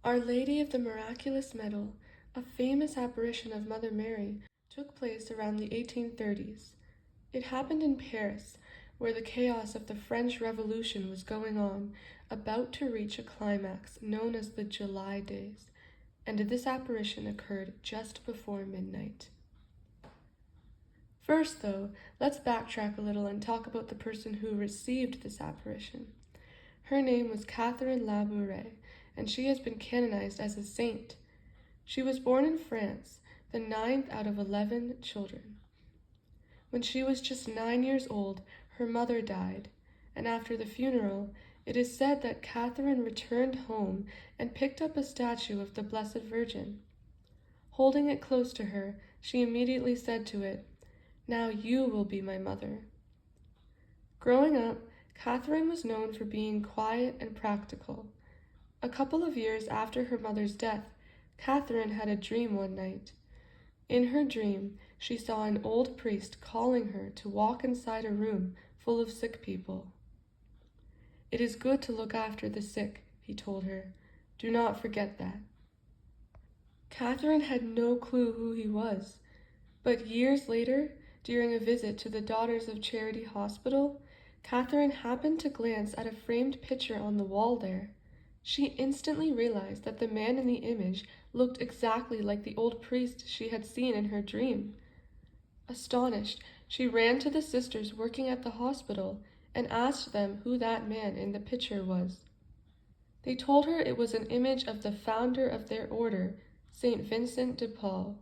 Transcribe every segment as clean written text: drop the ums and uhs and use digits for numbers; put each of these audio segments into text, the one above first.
Our Lady of the Miraculous Medal, a famous apparition of Mother Mary, took place around the 1830s. It happened in Paris, where the chaos of the French Revolution was going on, about to reach a climax known as the July Days, and this apparition occurred just before midnight. First, though, let's backtrack a little and talk about the person who received this apparition. Her name was Catherine Labouré, and she has been canonized as a saint. She was born in France, the 9th out of 11 children. When she was just 9 years old, her mother died, and after the funeral, it is said that Catherine returned home and picked up a statue of the Blessed Virgin. Holding it close to her, she immediately said to it, "Now you will be my mother." Growing up, Catherine was known for being quiet and practical. A couple of years after her mother's death, Catherine had a dream one night. In her dream, she saw an old priest calling her to walk inside a room full of sick people. "It is good to look after the sick," he told her. "Do not forget that." Catherine had no clue who he was, but years later, during a visit to the Daughters of Charity Hospital, Catherine happened to glance at a framed picture on the wall there. She instantly realized that the man in the image looked exactly like the old priest she had seen in her dream. Astonished, she ran to the sisters working at the hospital and asked them who that man in the picture was. They told her it was an image of the founder of their order, Saint Vincent de Paul.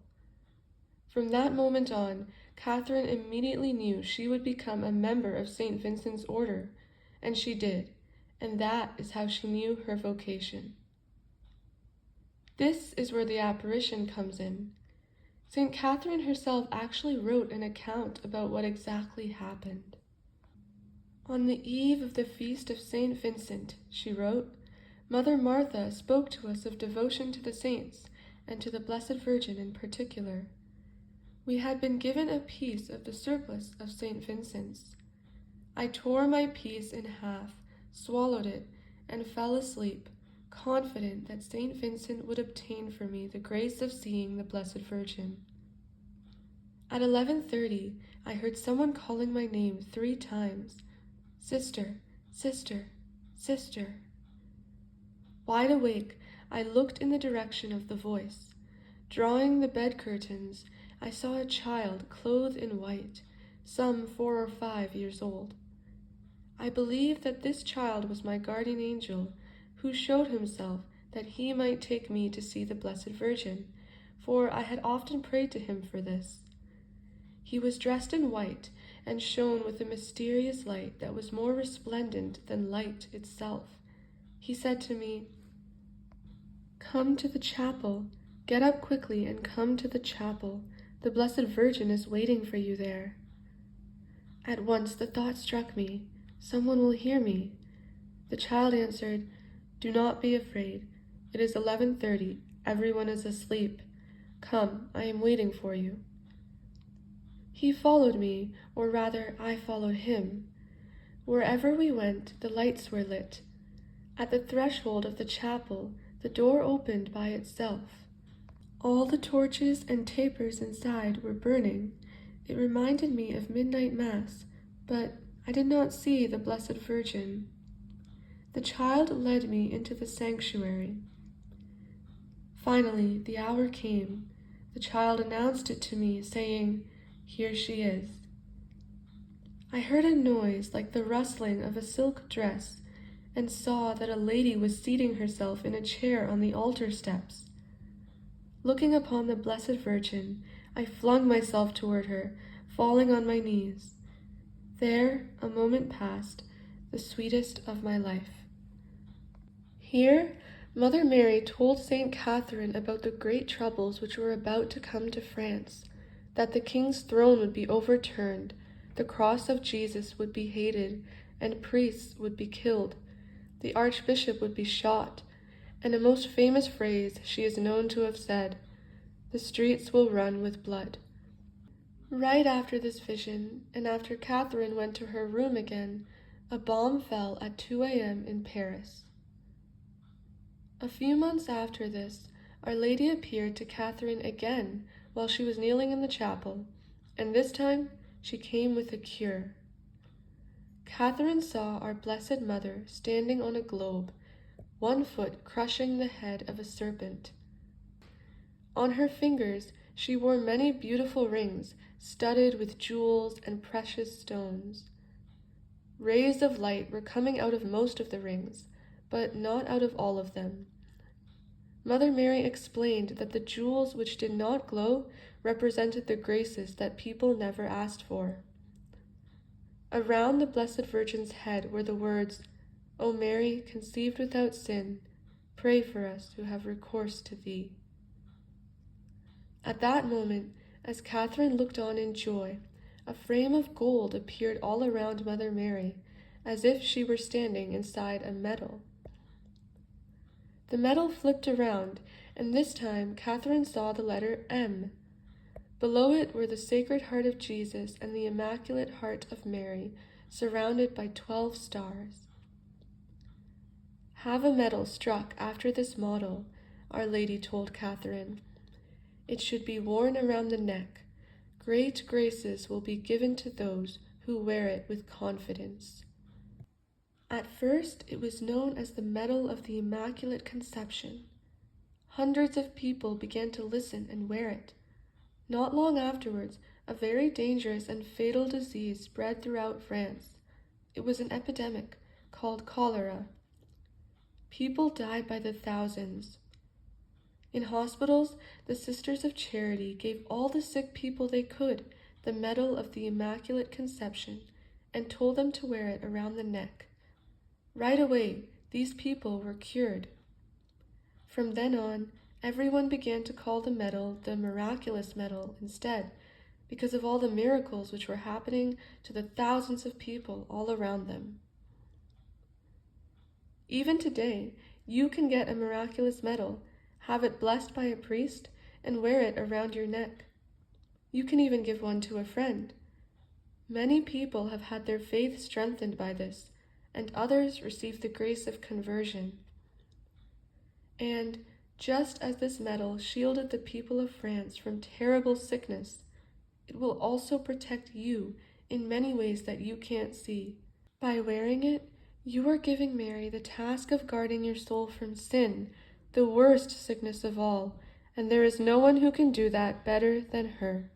From that moment on, Catherine immediately knew she would become a member of Saint Vincent's order, and she did, and that is how she knew her vocation. This is where the apparition comes in. Saint Catherine herself actually wrote an account about what exactly happened. "On the eve of the feast of Saint Vincent," she wrote, "Mother Martha spoke to us of devotion to the saints, and to the Blessed Virgin in particular. We had been given a piece of the surplice of Saint Vincent's. I tore my piece in half, swallowed it, and fell asleep, confident that Saint Vincent would obtain for me the grace of seeing the Blessed Virgin. At 11:30, I heard someone calling my name 3 times, 'Sister, sister, sister.' Wide awake, I looked in the direction of the voice. Drawing the bed curtains, I saw a child clothed in white, some 4 or 5 years old. I believe that this child was my guardian angel, who showed himself that he might take me to see the Blessed Virgin, for I had often prayed to him for this. He was dressed in white and shone with a mysterious light that was more resplendent than light itself. He said to me, 'Come to the chapel. Get up quickly and come to the chapel. The Blessed Virgin is waiting for you there.' At once the thought struck me, 'Someone will hear me.' The child answered, 'Do not be afraid. It is 11:30. Everyone is asleep. Come, I am waiting for you.' He followed me, or rather, I followed him. Wherever we went, the lights were lit. At the threshold of the chapel, the door opened by itself. All the torches and tapers inside were burning. It reminded me of midnight mass, but I did not see the Blessed Virgin. The child led me into the sanctuary. Finally, the hour came. The child announced it to me, saying, 'Here she is.' I heard a noise like the rustling of a silk dress, and saw that a lady was seating herself in a chair on the altar steps. Looking upon the Blessed Virgin, I flung myself toward her, falling on my knees. There, a moment passed, the sweetest of my life. Here, Mother Mary told Saint Catherine about the great troubles which were about to come to France, that the king's throne would be overturned, the cross of Jesus would be hated, and priests would be killed, the archbishop would be shot, and a most famous phrase she is known to have said, 'The streets will run with blood.' Right after this vision, and after Catherine went to her room again, a bomb fell at 2 a.m. in Paris. A few months after this, Our Lady appeared to Catherine again while she was kneeling in the chapel, and this time she came with a cure. Catherine saw our Blessed Mother standing on a globe, one foot crushing the head of a serpent. On her fingers she wore many beautiful rings studded with jewels and precious stones. Rays of light were coming out of most of the rings, but not out of all of them. Mother Mary explained that the jewels which did not glow represented the graces that people never asked for. Around the Blessed Virgin's head were the words, "O Mary, conceived without sin, pray for us who have recourse to thee." At that moment, as Catherine looked on in joy, a frame of gold appeared all around Mother Mary, as if she were standing inside a medal. The medal flipped around, and this time Catherine saw the letter M. Below it were the Sacred Heart of Jesus and the Immaculate Heart of Mary, surrounded by 12 stars. "Have a medal struck after this model," Our Lady told Catherine. "It should be worn around the neck. Great graces will be given to those who wear it with confidence." At first, it was known as the Medal of the Immaculate Conception. Hundreds of people began to listen and wear it. Not long afterwards, a very dangerous and fatal disease spread throughout France. It was an epidemic called cholera. People died by the thousands. In hospitals, the Sisters of Charity gave all the sick people they could the Medal of the Immaculate Conception and told them to wear it around the neck. Right away, these people were cured. From then on, everyone began to call the medal the Miraculous Medal instead, because of all the miracles which were happening to the thousands of people all around them. Even today, you can get a miraculous medal, have it blessed by a priest, and wear it around your neck. You can even give one to a friend. Many people have had their faith strengthened by this, and others received the grace of conversion. And just as this medal shielded the people of France from terrible sickness, it will also protect you in many ways that you can't see. By wearing it, you are giving Mary the task of guarding your soul from sin, the worst sickness of all, and there is no one who can do that better than her.